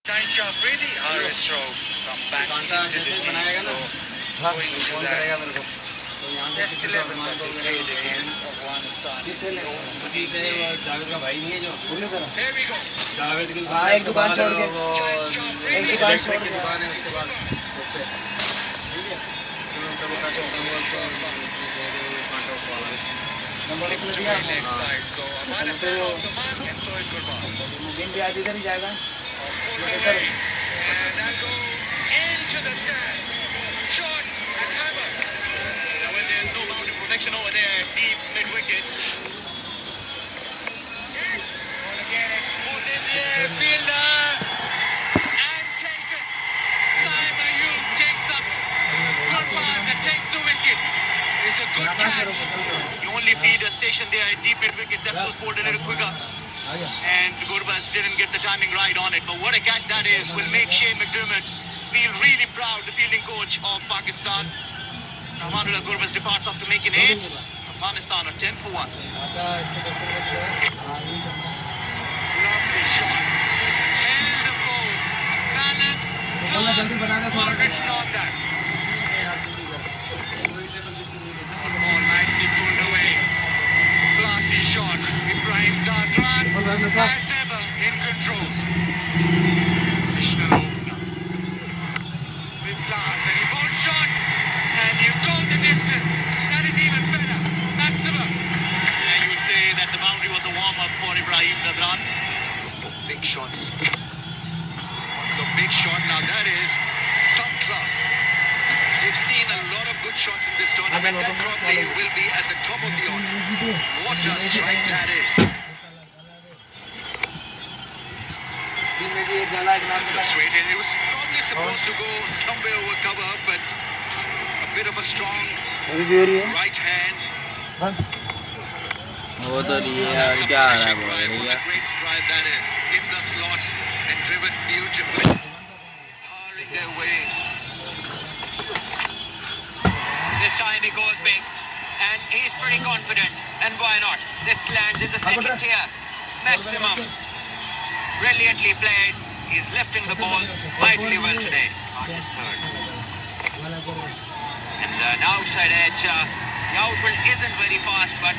Shansha Fredi RSO from back into the team. So going to that next 11 that they played against Afghanistan. Here we go. हाँ एक दुकान छोड़ के एक दुकान छोड़ के नंबर एक दिया Next side. So Afghanistan off the mark and so is Gurbaz. मुबीन भी आज इधर ही जाएगा And that'll go into the stands. Shot and hammer. Now, well, there's no boundary protection over there, deep mid wicket. Ball again is pulled in there. Fielder and taken. Simon Ayub takes up Gurbaz and takes the wicket. It's a good catch. You only feed a station there at deep mid wicket. That was bowled a little quicker. And Gurbaz didn't get the timing right on it. But what a catch that is will make Shane McDermott feel really proud, the fielding coach of Pakistan. Rahmanullah Gurbaz departs after making 8. Afghanistan are 10 for 1. Lovely shot. Held the pose. Balance. Already not that. Ball nicely pulled away. Classy shot. Ibrahim Zadran as ever in control. Vishnu opener. With class and he bowled shot and you go the distance. That is even better. Maximum. Yeah, you would say that the boundary was a warm-up for Ibrahim Zadran. Big shots. The big shot, now that is some class. We've seen a lot of good shots in this tournament. That probably will be at the top of the order. What a strike that is. It's a straight hit. It was probably supposed to go somewhere over cover, but a bit of a strong right hand. वो तो नहीं है That's यार a क्या आ रहा punishing है drive. What भैया a great drive that is. In the slot and driven beautifully. Powering their way. This time he goes big and he's pretty confident, and why not? This lands in the second tier. Maximum. Brilliantly played. He's lifting the balls mightily well today on his third. And an outside edge. The outfield isn't very fast, but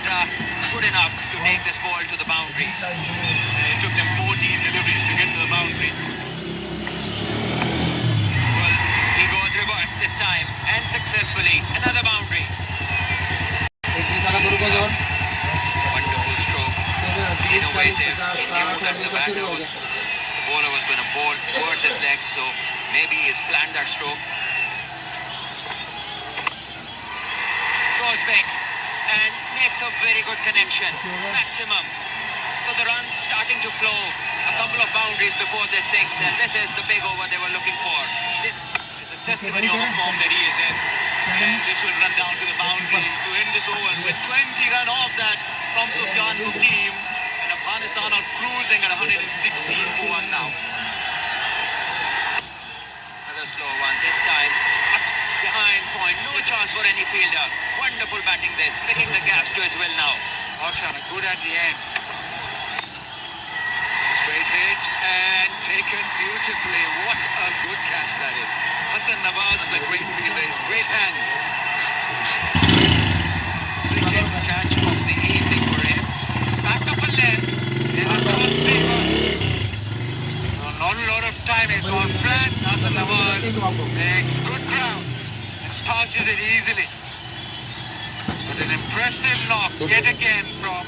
good enough to take this ball to the boundary. It took them 14 deliveries to get to the boundary. Well, he goes reverse this time and successfully. Another boundary. Wonderful stroke. Innovative. He knew that the bowler was going to bowl towards his legs, so maybe he's planned that stroke. Goes big and makes a very good connection. Maximum. So the runs starting to flow. A couple of boundaries before this 6, and this is the big over they were looking for. It's a testimony of the form that he is in. And this will run down to the boundary to end this over. With 20 run off that from Sufyan Muqeem. And Afghanistan are cruising at 116 for 1 now. Another slow one this time. But behind point. No chance for any fielder. Wonderful batting this. Picking the gaps to his will now. Hawks are good at the end. Straight hit and taken beautifully. What a good catch that is. Hassan Nawaz is a great fielder. He's great hands. Second catch of the evening for him. Back up a length. Is a cross saver. Not a lot of time. He's gone flat. Hassan Nawaz makes good ground and touches it easily. But an impressive knock yet again from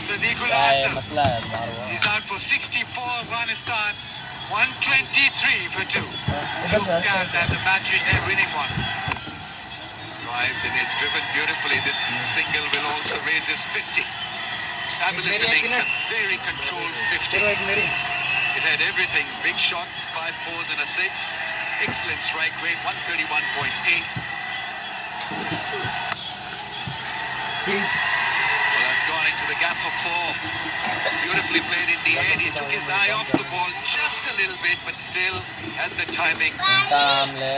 Sadiqul क्या है Akhtar. मसला है तुम्हारा वो? He's out for 64 Afghanistan, 123 for 2. Luke Daz has a match winning one. Drives and is driven beautifully. This single will also raise his 50. Fabulous innings, a very controlled 50. It had everything. Big shots, 5 fours and a 6. Excellent strike rate, 131.8. Well, that's gone into the gap for 4. Beautifully played in the end. He took his eye off the ball just a little bit, but still had the timing. काम ले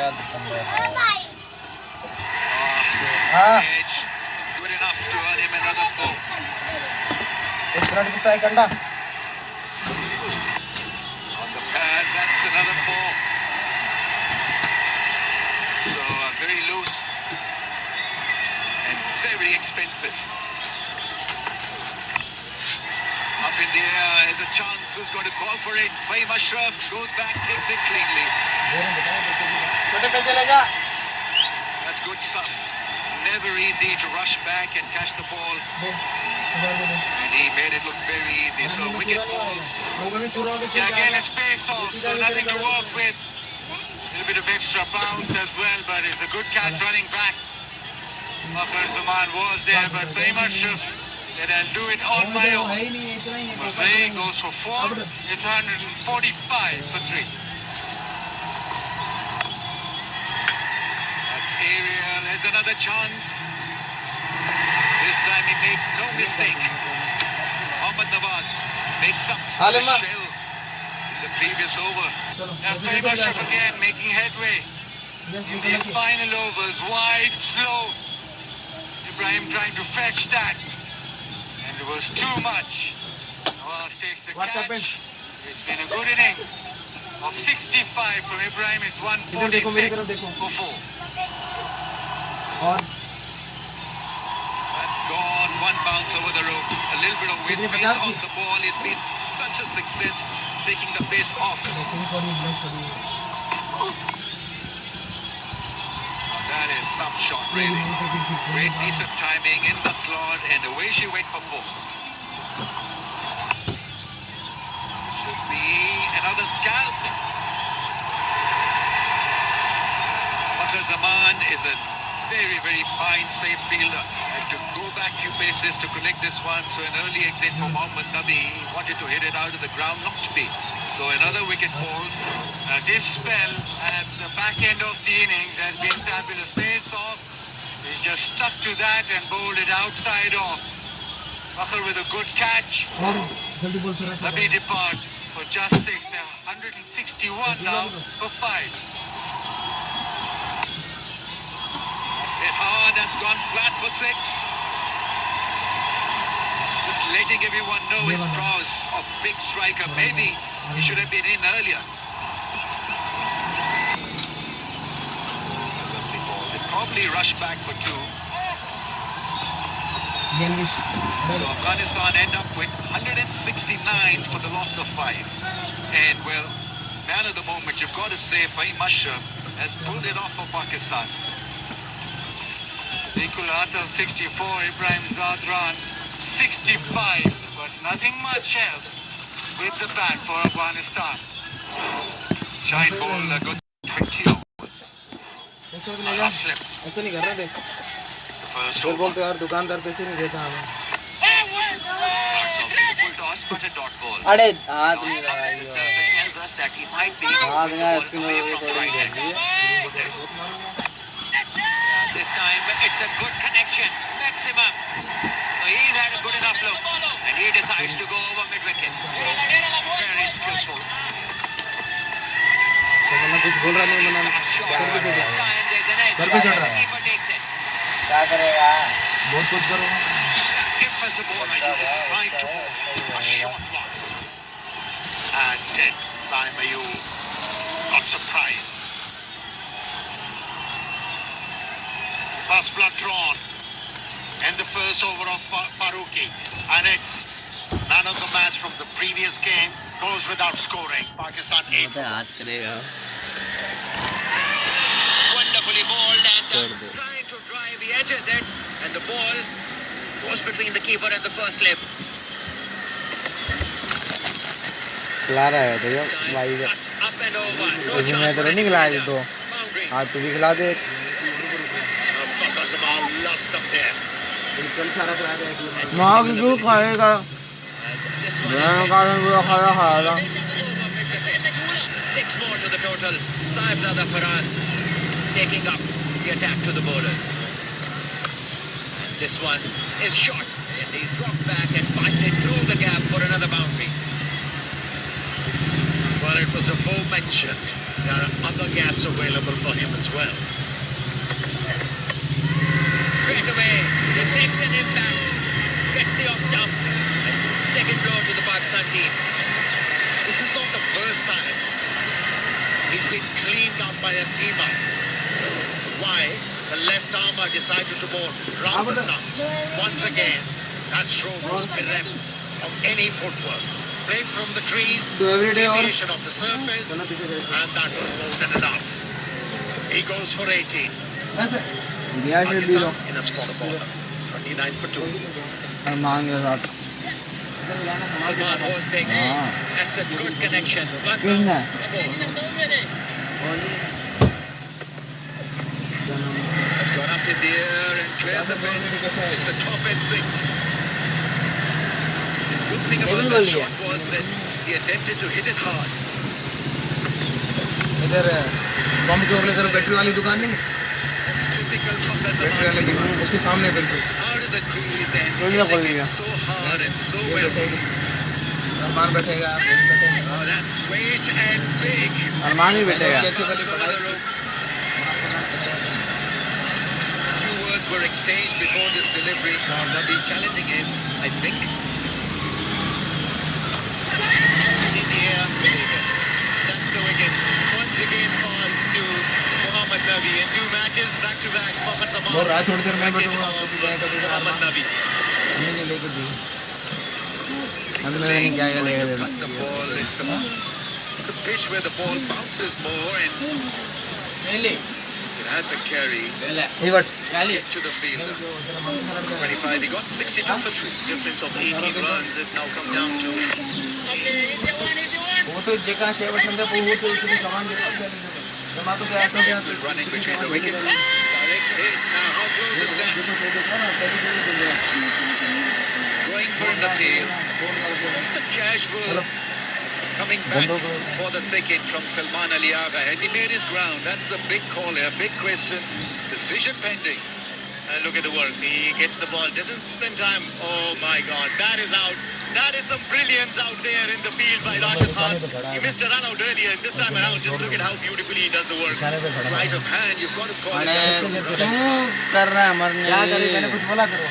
Edge, good enough to earn him another 4. On the pass, that's another very expensive. Up in the air is a chance. Who's going to call for it? Fahim Ashraf goes back, takes it cleanly. छोटे पैसे ले जा That's good stuff. Never easy to rush back and catch the ball. And he made it look very easy. So wicket balls. Yeah, again, it's pace off, so nothing to work with. A little bit of extra bounce as well, but it's a good catch running back. Fakhar Zaman was there, but Fahim Ashraf said, I'll do it on my own. Mosaic goes for 4. It's 145 for 3. That's Ariel. There's another chance. This time he makes no mistake. Mohammad Nawaz makes up for the Alema. shell in the previous over. And Fahim Ashraf again making headway in these final overs. Wide, slow. Ibrahim trying to fetch that. And it was too much. Nawaz takes the What happened? catch. It's been a good innings of 65 from Ibrahim. It's 146 for 4. और That's gone. One bounce over the rope. A little bit of wind कितने pace 50 on the ball. It's been such a success taking the pace off. That is some shot, really. Great piece of timing in the slot, and away she went for 4. Should be another scalp. Fakhar Zaman is a very, very fine, safe fielder. Had to go back few paces to collect this one. So an early exit for Mohammad Nabi. He wanted to hit it out of the ground, not to be. So another wicket falls. This spell at the back end of the innings has been fabulous. Pace off. He's just stuck to that and bowled it outside off. Fakhar with a good catch. और जल्दी बोल फिर Nabi departs for just 6. 161 now for 5. That's hit hard. That's gone flat for 6. Just letting everyone know his prowess of big striker. Maybe he should have been in earlier. It's a lovely ball. They probably rush back for 2. गेंदिश So Afghanistan end up with 169 for the loss of 5. And well, man of the moment, you've got to say Fahim Ashraf has pulled it off for Pakistan. Nikul Atal 64, Ibrahim Zadran 65, but nothing much else with the bat for Afghanistan. Shine ball, a good 20 overs. पैसे ले जा Slips. ऐसे नहीं कर रहा देख The first फिर over. बोलते यार दुकानदार पैसे नहीं देता हमें Full toss, but a dot ball. अरे हाथ नहीं The लगाई survey tells us that he might be हाथ moving में the इसकी ball away मुझे from the थोड़ी right जल्दी hand. है This time it's a good connection. Maximum. So he's had a good enough look. And he decides to go over mid-wicket. Very skillful. तो मैंने कुछ बोल रहा नहीं मैंने Shot. This time there's an edge. Sir पे चढ़ रहा है Keeper takes it. क्या करेगा बहुत कुछ करो If as a bowler you decide to bowl a short one, and then Saim Ayub not surprised. First blood drawn in the first over of Farooqi, and it's man of the match from the previous game goes without scoring. Pakistan 8. मतलब हाथ करेगा Wonderfully bowled and छोड़ दे trying to drive. He edges it. And the ball goes between the keeper and the first slip. खिला रहा है तो This time भाई cut up and over. No अभी chance मैं for तो नहीं any खिलाया fielder. तो Boundary. आज तू भी खिला दे Fakhar Zaman loves them there. बिल्कुल सारा करा दिया एक लोग माँ की क्यों खाएगा As this one मैं is कारण पूरा खाया खाया over mid-wicket. 6 more to the total. Saibzada Farhan taking up the attack to the bowlers. And this one is short. And he's dropped back and bunted through the gap for another boundary. Well, it was aforementioned. There are other gaps available for him as well. Straight away, he takes an impact, gets the off stump. And second blow to the Pakistan team. This is not the first time he's been cleaned up by a seamer. Why? The left armour decided to bowl round the stumps. Once again, that stroke was bereft of any footwork. Played from the crease, So every day or- deviation of the surface, and that was more than enough. He goes for 18. दिया शेड दी लो Pakistan in a smaller bowler. 29 for 2. Arman के साथ Salman was big. That's a good connection. But king है has gone up in the air and clears the fence. It's a top at 6. Good thing about that shot was that he attempted to hit it hard. इधर bomb के ओरले तरफ battery वाली दुकान नहीं That's typical battery वाली Pakistan. दुकान उसके सामने बिल्कुल Out of the crease and Dunia hitting खोल it दिया। so hard and so ये well. बैठेगी अरमान बैठेगा आप बैठेंगे Oh, that's straight and big. अरमान भी बैठेगा अच्छे वाली Bounce over पढ़ाई the rope. Few words were exchanged before this delivery. They'll be challenging him, I think. In the air, that's the wicket. Once again falls to Mohammad Nabi. In 2 matches back to back, Mohammad Saman. बोल रहा थोड़ी देर में wicket बैठूंगा of कभी जाएगा कभी Mohammad Nabi. नहीं लेकर दी अंदर नहीं क्या क्या लेगा Cut the ball. It's a pitch where the ball bounces more and it had the carry. इवट Get to the fielder. 25. He got 62 for 3. Difference of 18 runs. It now come down to वो तो जगह से बसंत है वो तो उसके सामान के साथ जमा तो क्या तो excellent running between the wickets. Direct hit. Now how close is that? Going for an appeal. Just a casual coming back for the second from Salman Ali Agha. Has he made his ground? That's the big call here. Big question. Decision pending. And look at the work. He gets the ball. Doesn't spend time. Oh my God. That is out. That is some brilliance out there in the field by Rashid Khan. He missed a run out earlier. This time around, just look at how beautifully he does the work. Sleight of hand. You've got to call it. तू कर रहा है मरने क्या करे मैंने कुछ बोला करो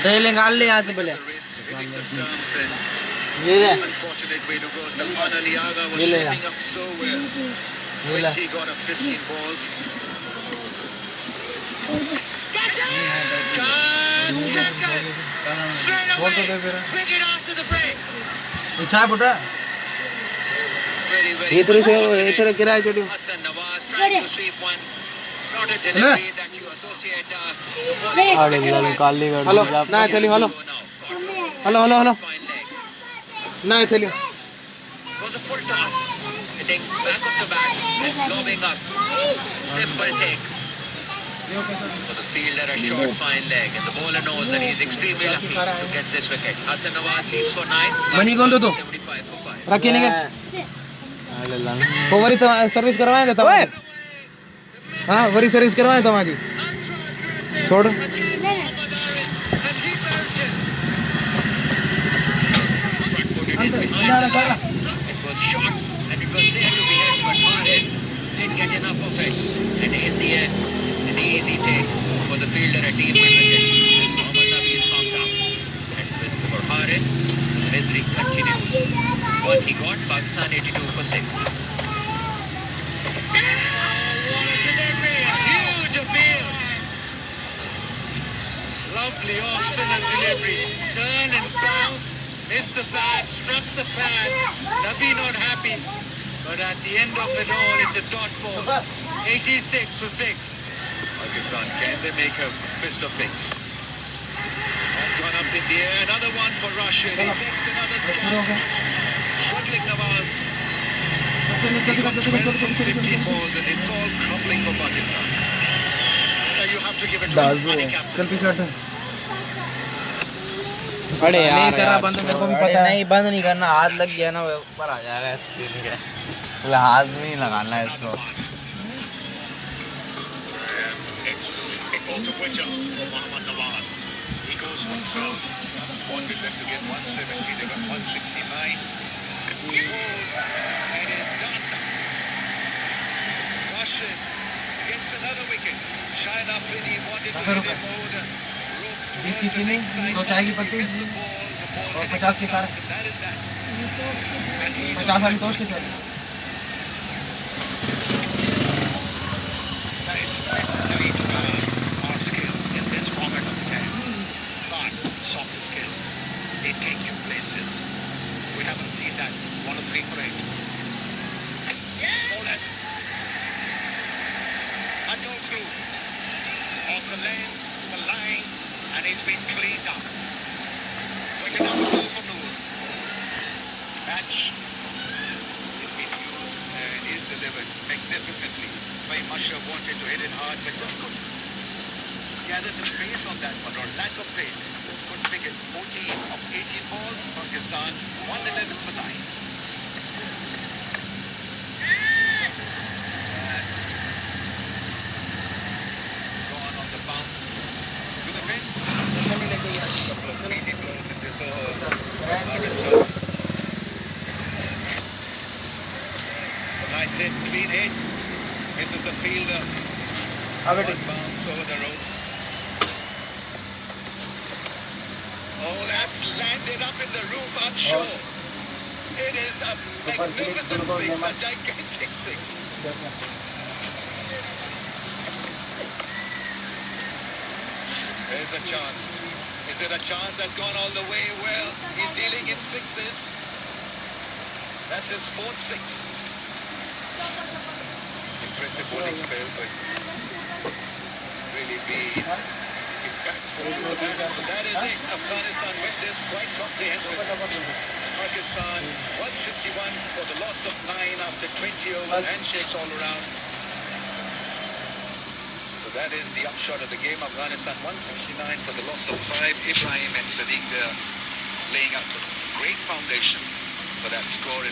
दे निकाल ले यहाँ से पहले The wrist, hitting the stumps and ये ले unfortunate way to go. Salman Ali Agha was Really? shaping up so well. ये ले He got a 15 balls. Chance to cut. Straight बोल तो away. दे फिर Bring it after the break. इच्छा है बेटा Very, very ये तेरे से ये unfortunate. तेरे किराए छोटी Hassan Nawaz trying to sweep one. Not a delivery that you associate. आड़े गिरा निकाल ले कर हेलो ना चली hello hello hello hello Fine leg. ना चली It was a full toss. Hitting back of the bat and lobbing up. Simple take. For the fielder, a short fine leg, and the bowler knows that he is extremely lucky to get this wicket. Hassan Nawaz leaves for 9. Money कौन तो 75 for 5. रखी नहीं क्या अरे लाल वो worry तो service करवाए थे तब हाँ वरी सर्विस करवाए थे हमारी छोड़ It was short and it was there to be hit, but Maris didn't get enough of it. And in the end, an easy take for the fielder, a deep wicket. Mohammad Nabi is found out. And with for Haris, misery continues. What he got, Pakistan 82 for 6. What a delivery! A huge appeal! Lovely off-spin and delivery. Turn and bounce. Missed the bat, struck the pad. Nabi not happy. But at the end of it all, it's a dot ball. 86 for 6. Pakistan, can they make a fist of things? That's gone up in the air. Another one for Rashid. He takes another scan. Struggling Nawaz. He got 12 from 15 balls and it's all crumbling for Pakistan. You have to give it to his money captain. चल पीछे हट अरे नहीं यार कर रहा यार। बंद मेरे को भी अरे पता है नहीं बंद नहीं करना हाथ लग गया ना वो ऊपर आ जाएगा स्क्रीन के बोले हाथ में नहीं लगाना है इसको It goes a wedge up for Mohammad Nawaz. He goes for 12. One with them to get 170. They got 169. He goes and is done. Rashid gets another wicket. Shahid Afridi wanted to hit him over the rope towards the leg side. दो चाय की पत्ती Missed the ball और hit 50 की the car stumps, and that is that. And he's 50 वाली दोस्त के साथ It's necessary to softer skills. They take you places. We haven't seen that. 1 or 3 for 8. Poland. And no through. Off the lane, the line, and he's been cleaned up. Wicket number 2 for Noor. Match is being used and is delivered magnificently. Very much wanted to hit it hard, but just couldn't gather the pace on that one, or lack of pace. Just couldn't pick it. 14 of 18 balls, Pakistan 111 for 9. That's gone on the bounce to the fence. Couple of meaty blows in this over. Pakistan. It's a nice hit, clean hit. Misses the fielder. One bounce over the rope. Oh, that's landed up in the roof, I'm sure. It is a magnificent 6, a gigantic 6. There's a chance. Is it a chance that's gone all the way? Well, he's dealing in 6s. That's his 4th 6. Impressive bowling spell, but really be impactful to the batter. So that is it. Afghanistan win this quite comprehensive. Pakistan 151 for the loss of 9 after 20 overs, handshakes all around. So that is the upshot of the game. Afghanistan 169 for the loss of 5. Ibrahim and Sadiq laying up a great foundation for that score.